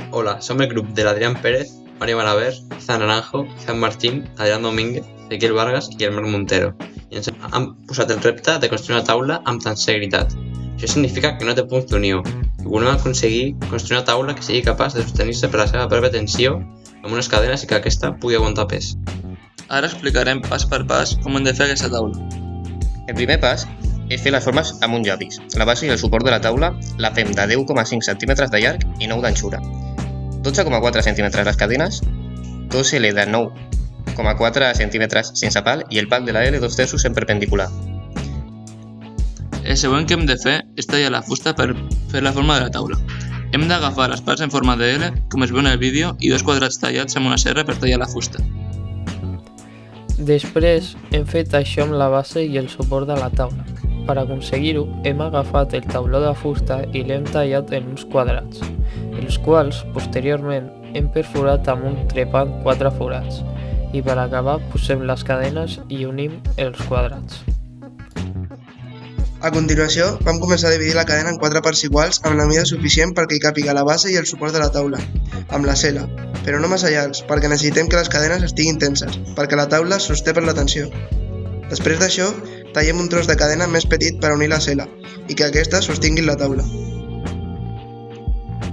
Hola, som el grup de l'Adrián Pérez, Mario Malaver, Izan Naranjo, Izan Martín, Adrián Domínguez, Ezequiel Vargas i Marc Montero, i ens han posat el repte de construir una taula amb tansegritat. Això significa que no té punts d'unió, i volem aconseguir construir una taula que sigui capaç de sostenir-se per la seva pròpia tensió amb unes cadenes i que aquesta pugui aguantar pes. Ara explicarem pas per pas com hem de fer aquesta taula. El primer pas és fer les formes amb uns llavis. La base i el suport de la taula la fem de 10,5 cm de llarg i 9 d'anxura. 12,4 cm les cadenes, 2L de 9,4 cm sense pal i el pal de la L 2/3 en perpendicular. El següent que hem de fer és tallar la fusta per fer la forma de la taula. Hem d'agafar les parts en forma de L, com es veu en el vídeo, i dos quadrats tallats amb una serra per tallar la fusta. Després hem fet això amb la base i el suport de la taula. Per aconseguir-ho, hem agafat el tauló de fusta i l'hem tallat en uns quadrats, els quals, posteriorment, hem perforat amb un trepant 4 forats, i per acabar posem les cadenes i unim els quadrats. A continuació, vam començar a dividir la cadena en 4 parts iguals amb la mida suficient perquè hi càpiga la base i el suport de la taula, amb la cel·la, però no massa llargs, perquè necessitem que les cadenes estiguin tenses, perquè la taula es sosté per la tensió. Després d'això, tallem un tros de cadena més petit per unir la cel·la i que aquesta sostingui la taula.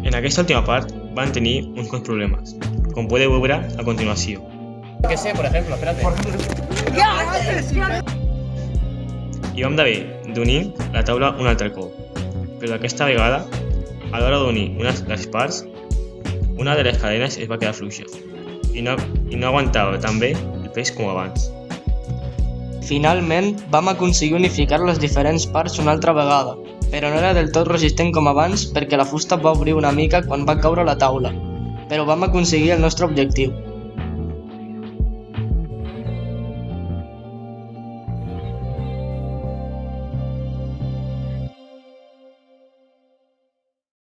En aquesta última part van tenir uns quants problemes, com podeu veure a continuació. Que sé, por ejemplo, espérate. I vam d'haver d'unir la taula un altre cop, però aquesta vegada, a l'hora d'unir les parts, una de les cadenes es va quedar fluixa i no aguantava tan bé el pes com abans. Finalment, vam aconseguir unificar les diferents parts una altra vegada, però no era del tot resistent com abans perquè la fusta va obrir una mica quan va caure la taula, però vam aconseguir el nostre objectiu.